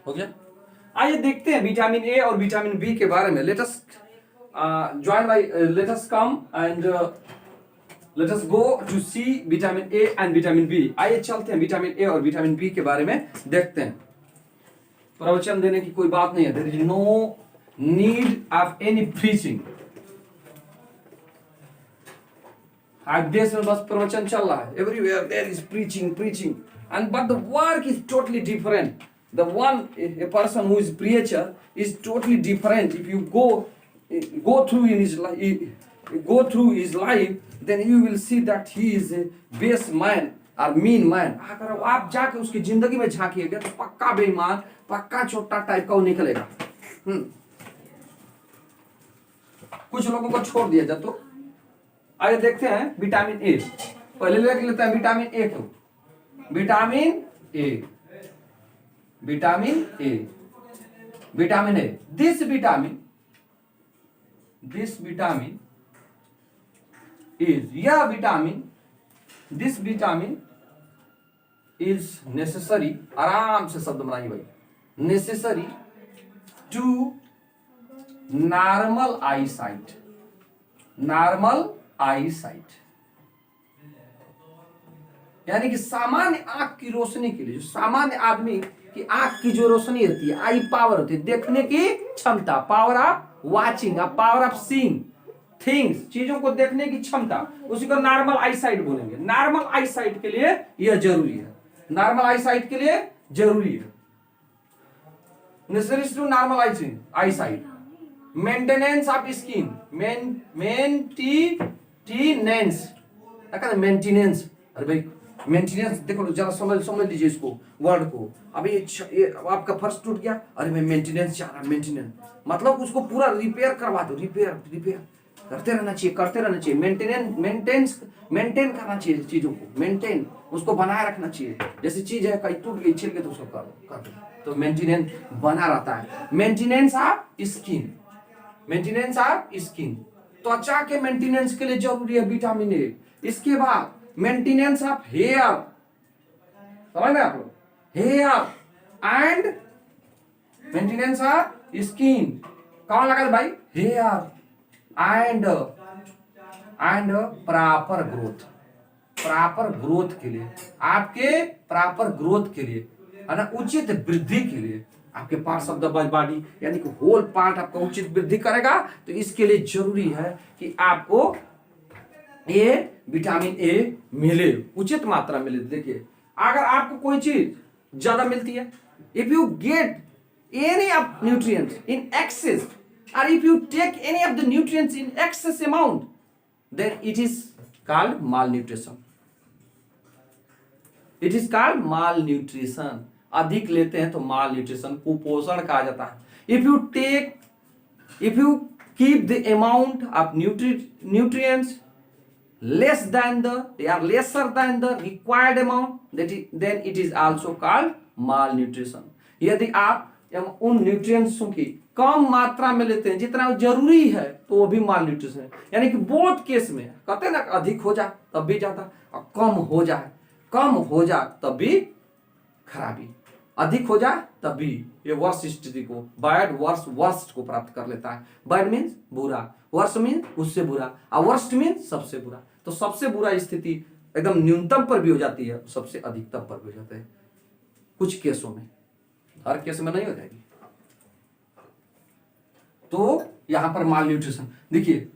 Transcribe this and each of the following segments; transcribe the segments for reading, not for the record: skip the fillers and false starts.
हो गया। आइए देखते हैं विटामिन ए और विटामिन बी के बारे में। Let us join by let us come and let us go to see vitamin A and vitamin B. आइए चलते हैं विटामिन ए और विटामिन बी के बारे में देखते हैं। प्रवचन देने की कोई बात नहीं है, there is no need of any preaching. आज देश में बस प्रवचन चल रहा है, everywhere there is preaching preaching and but the work is totally different. The one a person who is preacher is totally different. If you go through in his life, go through his life, then you will see that he is a base man or mean man. अगर आप जाके उसकी जिंदगी में झांकिएगा तो पक्का बेईमान, पक्का छोटा टाइप का वो निकलेगा। कुछ लोगों को छोड़ दिया जाए तो आइए देखते हैं विटामिन ए। पहले देख लेते हैं विटामिन ए को। Vitamin A, vitamin A, vitamin A. This vitamin is, यह vitamin, this vitamin is necessary, आराम से शब्द बनाइए भाई, necessary to normal I sight, normal I sight, यानी कि सामान्य आंख की रोशनी के लिए, जो सामान्य आदमी कि आंख की जो रोशनी होती है, आई पावर होती है, देखने की क्षमता, power of watching, power of seeing things, चीजों को देखने की क्षमता, उसी को नॉर्मल आई साइट बोलेंगे। नॉर्मल आई साइट के लिए यह जरूरी है, नॉर्मल आई साइट के लिए जरूरी है, necessary to normal I site. Maintenance of skin, maintenance, अरे भाई मेंटेनेंस देखो जरा समझ लीजिए इसको, वर्ड को। अभी ये आपका फर्श टूट गया, अरे मैं मेंटेनेंस चाह रहा, मेंटेनेंस मतलब उसको पूरा रिपेयर करवा दो, रिपेयर करते रहना चाहिए, मेंटेन करना चाहिए चीजों को, मेंटेन उसको बनाए रखना चाहिए। जैसे चीज है कहीं टूट गई, छिल गई तो उसको कर दो, तो मेंटेनेंस बना रहता है। Maintenance of skin, maintenance of skin, त्वचा के मेंटेनेंस के लिए जरूरी है विटामिन ए। इसके बाद मेंटेनेंस ऑफ हेयर, समझ में आप लोग, hair and maintenance of skin, कौन लगा भाई, हेयर एंड प्रॉपर ग्रोथ के लिए, आपके प्रॉपर ग्रोथ के लिए, है ना, उचित वृद्धि के लिए, आपके पार्ट्स ऑफ द बॉडी यानी कि होल पार्ट आपका उचित वृद्धि करेगा, तो इसके लिए जरूरी है कि आपको ये विटामिन ए मिले, उचित मात्रा मिले। देखिए अगर आपको कोई चीज ज्यादा मिलती है, if you get any of nutrients in excess, और if you take any of the nutrients in excess amount, then it is called malnutrition, it is called malnutrition. अधिक लेते हैं तो मालन्यूट्रिशन, कुपोषण कहा जाता है। If you keep the amount of nutrients lesser than the required amount, then it is also called malnutrition। यदि आप उन न्यूट्रिएंट्स की कम मात्रा में लेते हैं जितना जरूरी है, तो वो भी मालन्यूट्रिशन है। यानी कि बहुत केस में कहते हैं ना, अधिक हो जाए तब भी ज्यादा, और कम हो जाए तब भी खराबी, अधिक हो जाए तब भी ये वर्स्ट स्थिति को, बैड वर्स्ट को प्राप्त कर लेता है। बैड मीन्स बुरा, वर्स्ट मीन्स उससे बुरा, और वर्स्ट मीन्स सबसे बुरा। तो सबसे बुरा स्थिति एकदम न्यूनतम पर भी हो जाती है, सबसे अधिकतम पर भी हो जाता है कुछ केसों में, हर केस में नहीं हो जाएगी। तो यहां पर माल न्यूट्रिशन। देखिए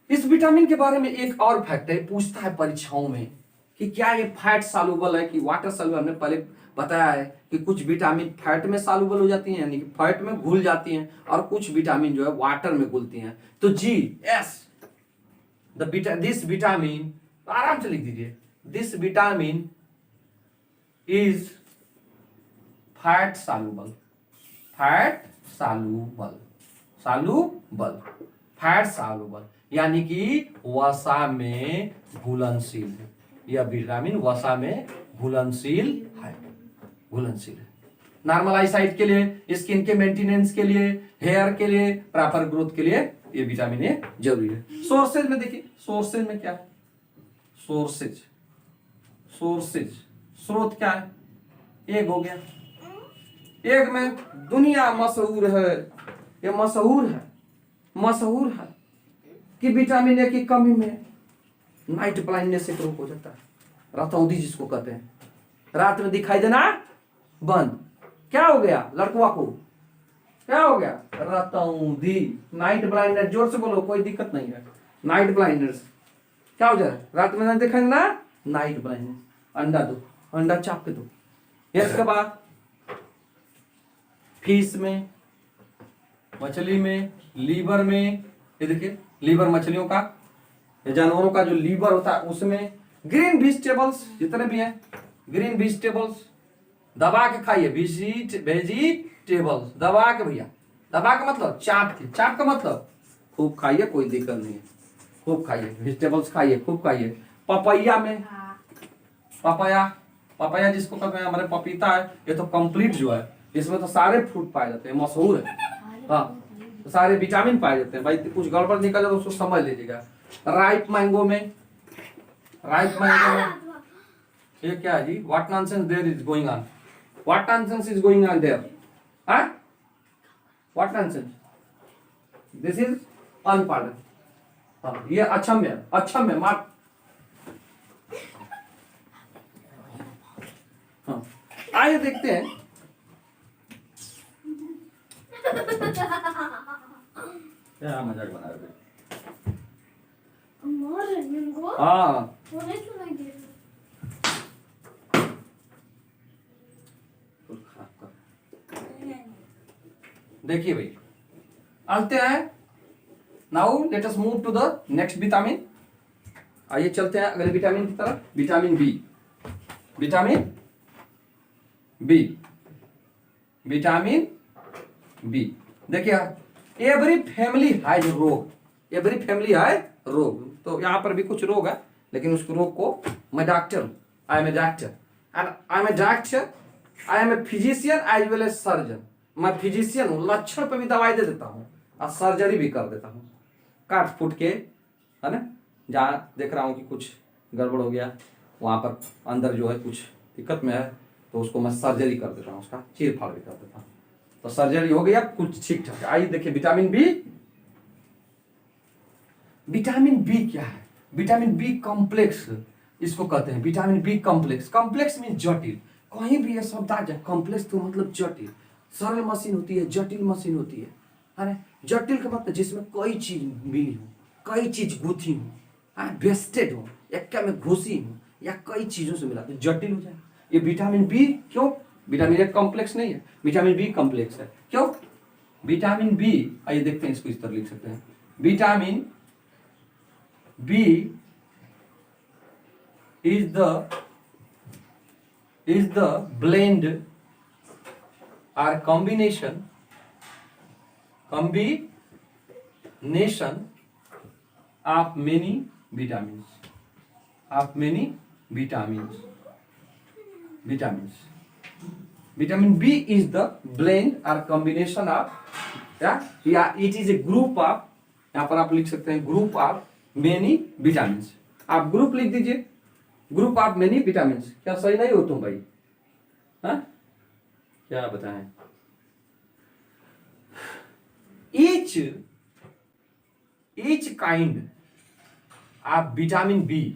इस विटामिन के बारे में एक और फैक्ट है, पूछता है परीक्षाओं में कि क्या ये फैट सॉल्युबल है कि वाटर सॉल्युबल। हमने पहले बताया है कि कुछ विटामिन फैट में सॉल्युबल हो जाती हैं, यानी कि फैट में घुल जाती हैं, और कुछ विटामिन जो है वाटर में घुलती हैं। तो जी यस, दिस विटामिन, आराम से लिख दीजिए, this vitamin is fat soluble, fat soluble, यानी कि वसा में घुलनशील है। यह विटामिन वसा में घुलनशील है। नॉर्मल आई साइट के लिए, स्किन के मेंटेनेंस के लिए, हेयर के लिए, प्रॉपर ग्रोथ के लिए ये विटामिन ए जरूरी है। सोर्सेज में देखिए, सोर्सेज में क्या है, सोर्सेज स्रोत क्या है, एक हो गया, एक में दुनिया मशहूर है, ये मशहूर है कि विटामिन ए की कमी में नाइट ब्लाइंडनेस से रोग हो जाता है, रतौंधी जिसको कहते हैं, रात में दिखाई देना बंद। क्या हो गया लड़कुआ को, क्या हो गया, रतौंधी, नाइट ब्लाइंडनेस। जोर से बोलो, कोई दिक्कत नहीं है। नाइट ब्लाइंडनेस क्या हो जाए, रात में नहीं दिखाई देना, नाइट ब्लाइंडनेस। अंडा दो, अंडा चाप के दो। इसके बाद फिश में, मछली में, लीवर में, ये देखिए लीवर मछलियों का, ये जानवरों का जो लीवर होता है उसमें, ग्रीन वेजिटेबल्स जितने भी हैं, ग्रीन वेजिटेबल्स दबा के खाइए, वेजिटेबल्स दबा के, भैया दबा के मतलब चाप के, चाप का मतलब खूब खाइए, कोई दिक्कत नहीं है, खूब खाइए वेजिटेबल्स, खाइए खूब खाइए। पपैया में, पपाया जिसको कहते हैं हमारे पपीता है, ये तो कंप्लीट जो है, इसमें तो सारे फ्रूट पाए जाते हैं, मशहूर है। हाँ, तो सारे विटामिन पाए जाते हैं भाई, कुछ गड़बड़ निकले तो उसको समझ लीजिएगा। राइप मैंगो में, ये क्या है जी, what nonsense there is going on, what nonsense is going on there, हाँ what nonsense, this is unpardon. हाँ, ये अक्षम्य माफ। हाँ, आइए देखते हैं। क्या मजाक बना रहे थे। हाँ, देखिए भाई, आते हैं। Now let us move to the next vitamin. आइए चलते हैं अगले विटामिन की तरफ, विटामिन बी। विटामिन बी देखिए, एवरी फैमिली हैज रोग, एवरी फैमिली हैज रोग। तो यहाँ पर भी कुछ रोग है, लेकिन उस रोग को, मैं doctor, I am a doctor, I am a physician as well as surgeon. मैं फिजिशियन हूँ, लक्षण पे भी दवाई दे देता हूँ और सर्जरी भी कर देता हूँ, काट फूट के, है ना, जहाँ देख रहा हूँ कि कुछ गड़बड़ हो गया, वहाँ पर अंदर जो है कुछ दिक्कत में है, तो उसको मैं सर्जरी कर देता हूँ, उसका चीर फाड़ भी कर देता हूँ, तो सर्जरी हो गया, कुछ ठीक ठाक। आइए देखिए विटामिन बी। विटामिन बी क्या है, विटामिन बी कॉम्प्लेक्स इसको कहते हैं, vitamin B complex. Complex mean जटिल, कहीं भी ये शब्द आ जाए, कॉम्प्लेक्स तो मतलब जटिल। सरल मशीन होती है, जटिल मशीन होती है ना। जटिल का मतलब जिसमें कई चीज मिली हो, कई चीज गुथी हो, वेस्टेड हो, एक में घुसी हो, या कई चीजों से मिला, तो जटिल हो जाए। ये विटामिन बी क्यों, विटामिन ए कॉम्प्लेक्स नहीं है, विटामिन बी कॉम्प्लेक्स है। क्यों, विटामिन बी, आइए देखते हैं इसको, इस तरह लिख सकते हैं, vitamin B is the blend or combination of many vitamins. Vitamin B is the blend or combination of, it is a group of, यहाँ पर आप लिख सकते हैं ग्रुप ऑफ मेनी विटामिन। आप ग्रुप लिख दीजिए, ग्रुप ऑफ मेनी विटामिन। क्या सही नहीं हो तुम भाई, हाँ क्या बताएं। each kind of vitamin B,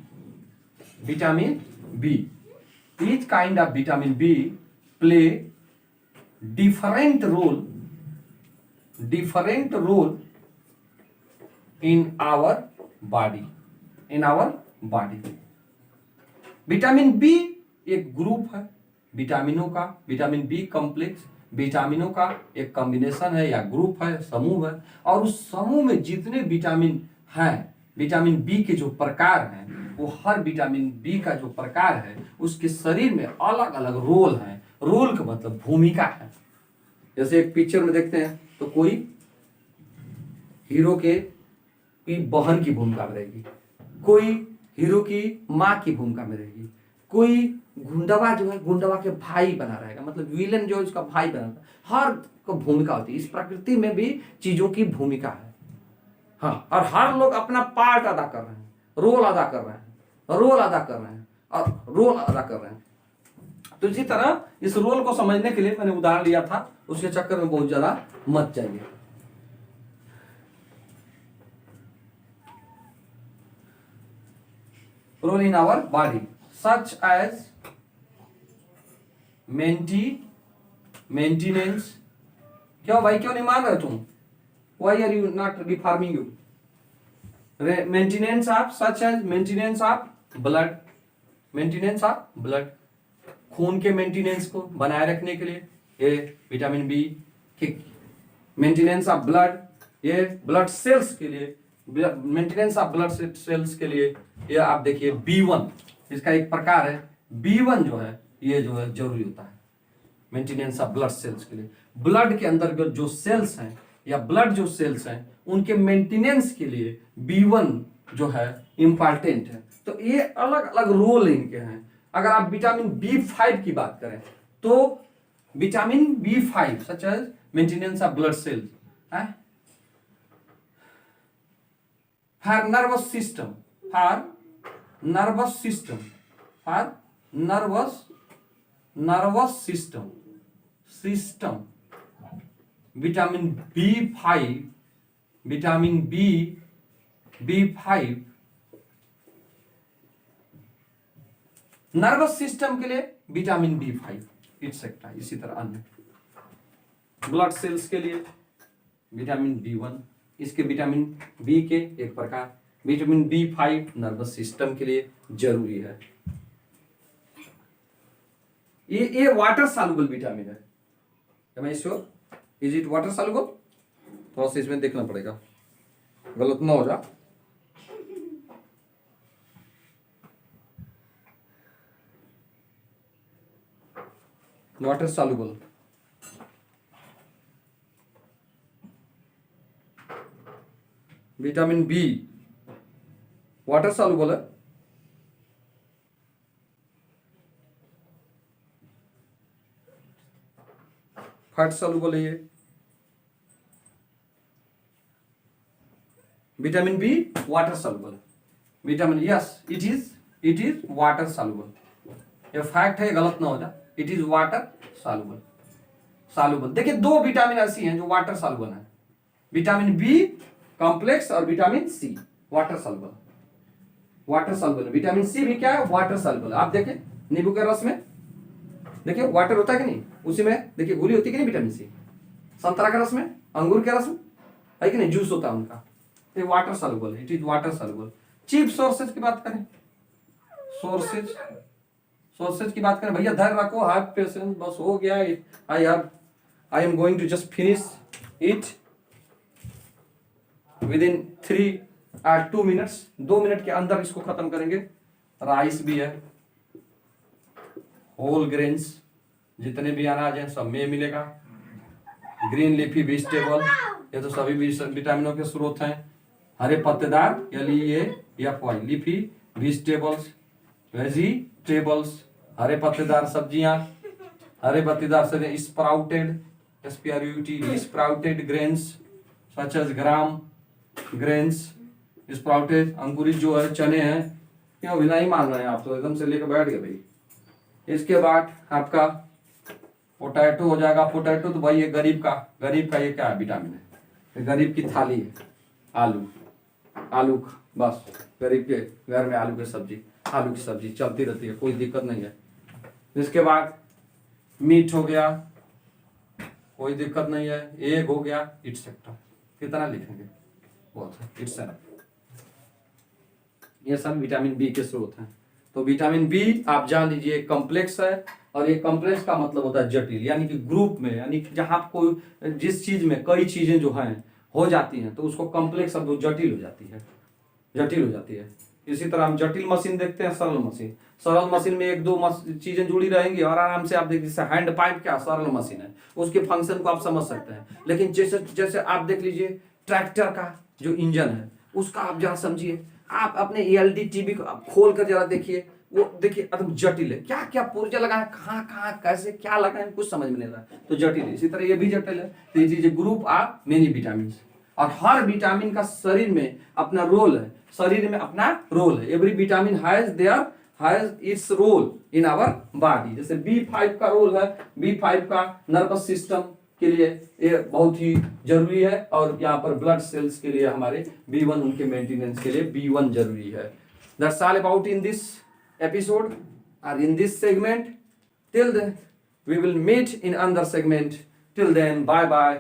each kind of vitamin B play different role in our body, vitamin B एक ग्रुप है विटामिनों का, विटामिन बी कॉम्प्लेक्स विटामिनों का एक कॉम्बिनेशन है या ग्रुप है, समूह है, और उस समूह में जितने विटामिन हैं, विटामिन बी के जो प्रकार हैं, वो हर विटामिन बी का जो प्रकार है उसके शरीर में अलग अलग रोल है। रोल का मतलब भूमिका है। जैसे एक पिक्चर में देखते हैं तो कोई हीरो के की बहन की भूमिका में रहेगी, कोई हीरो की माँ की भूमिका में रहेगी, कोई गुंडवा जो है गुंडवा के भाई बना रहेगा, मतलब विलन जो है उसका भाई बना था। हर को भूमिका होती है, इस प्रकृति में भी चीजों की भूमिका है। हाँ, और हर लोग अपना पार्ट अदा कर रहे हैं, रोल अदा कर रहे हैं, तो इसी तरह इस रोल को समझने के लिए मैंने उदाहरण लिया था, उसके चक्कर में बहुत ज्यादा मत जाइए। Role in our body such as maintenance. क्यों भाई, क्यों नहीं मान रहे तुम? Why are you not reforming you? Maintenance of such as maintenance of blood, maintenance of blood, खून के मेंटेनेंस को बनाए रखने के लिए ये विटामिन बी, ठीक। मेंटेनेंस ऑफ ब्लड, ये ब्लड सेल्स के लिए, मेंटेनेंस ऑफ ब्लड सेल्स के लिए ये आप देखिए B1, इसका एक प्रकार है B1 जो है, ये जो है जरूरी होता है मेंटेनेंस ऑफ ब्लड सेल्स के लिए। ब्लड के अंदर जो सेल्स हैं या ब्लड जो सेल्स हैं उनके मेंटेनेंस के लिए B1 जो है इंपॉर्टेंट है। तो ये अलग अलग रोल इनके हैं। अगर आप विटामिन B5 की बात करें तो vitamin B5 such as maintenance of blood cells है, for nervous system, for nervous system, for nervous system, vitamin B5, vitamin B5 nervous system के लिए विटामिन B5 एक्सेट्रा। इसी तरह अन्य ब्लड सेल्स के लिए विटामिन B1, इसके विटामिन बी के एक प्रकार विटामिन B5 नर्वस सिस्टम के लिए जरूरी है। ये वाटर सॉल्युबल विटामिन है। Am I sure? Is it water soluble? थोड़ा सा इसमें देखना पड़ेगा, गलत ना हो जा। Water soluble, vitamin B water soluble है। फैट सॉल्युबल है ये। Vitamin B water soluble, vitamin yes it is water soluble. ये फैक्ट है, गलत ना हो जाए, इट इज वाटर सॉल्युबल। देखिए दो विटामिन ऐसी हैं जो वाटर सॉल्युबल है, विटामिन बी कॉम्प्लेक्स और vitamin C water soluble. Vitamin C भी क्या है? Water soluble. आप देखें नींबू के रस में देखिए वाटर होता है कि नहीं, उसी में देखिए घुली होती है कि नहीं विटामिन सी। संतरा के रस में, अंगूर के रस में है कि नहीं, जूस होता है उनका, ये वाटर सॉल्युबल है, it is water soluble. Cheap sources की बात करें, सोर्सेज की बात करें, भैया धैर्य रखो, हैव पेशेंस, बस हो गया। I am going to just finish it within 3 or 2 minutes, 2 minute के अंदर इसको खत्म करेंगे। राइस भी है, होल ग्रेन्स जितने भी अनाज हैं सब में मिलेगा। ग्रीन लीफी वेजिटेबल, ये तो सभी विटामिनों के स्रोत हैं। हरे पत्तेदार LEAFY लीफी वेजिटेबल्स, हरे पत्तेदार सब्जियां, हरे पत्तेदार सब्जियां, sprouted sprouted grains such as gram grains, sprouted अंकुरित जो है चने हैं। क्यों भी नहीं मान रहे हैं आप, तो एकदम से लेकर बैठ गए भाई। इसके बाद आपका पोटैटो हो जाएगा। पोटैटो तो भाई ये गरीब का ये क्या है, विटामिन है, गरीब की थाली है। आलू बस गरीब के घर में आलू की सब्जी चलती रहती है, कोई दिक्कत नहीं है। इसके बाद मीट हो गया, कोई दिक्कत नहीं है। एग हो गया, इट्सेट्रा। कितना लिखेंगे, बहुत है, इट्सेट्रा। ये सब विटामिन बी के स्रोत हैं। तो विटामिन बी आप जान लीजिए कॉम्प्लेक्स है, और ये कॉम्प्लेक्स का मतलब होता है जटिल, यानी कि ग्रुप में, यानी कि जहां कोई जिस चीज में कई चीजें जो हैं हो जाती हैं तो उसको कॉम्प्लेक्स अब जटिल हो जाती है। इसी तरह हम जटिल मशीन देखते हैं, सरल मशीन में 1-2 चीजें जुड़ी रहेंगी और आराम से आप देखिए हैंड पाइप क्या सरल मशीन है, उसके फंक्शन को आप समझ सकते हैं। लेकिन जैसे आप देख लीजिए ट्रैक्टर का जो इंजन है उसका आप जरा समझिए, आप अपने ELD टीवी को आप खोल कर जरा देखिए, वो देखिए एकदम जटिल है। क्या क्या पुर्जा लगा है, कहाँ कैसे क्या लगा है, कुछ समझ में नहीं आता, तो जटिल है। इसी तरह ये भी जटिल है। तो ये ग्रुप ऑफ मेनी विटामिन, और हर विटामिन का शरीर में अपना रोल है, every vitamin has there has its role in our body. जैसे B5 का रोल है, B5 का नर्वस सिस्टम के लिए ये बहुत ही जरूरी है, और यहाँ पर ब्लड सेल्स के लिए हमारे B1 उनके मेंटेनेंस के लिए B1 जरूरी है। That's all about in this episode और in this segment. Till then we will meet in another segment. Till then, bye bye.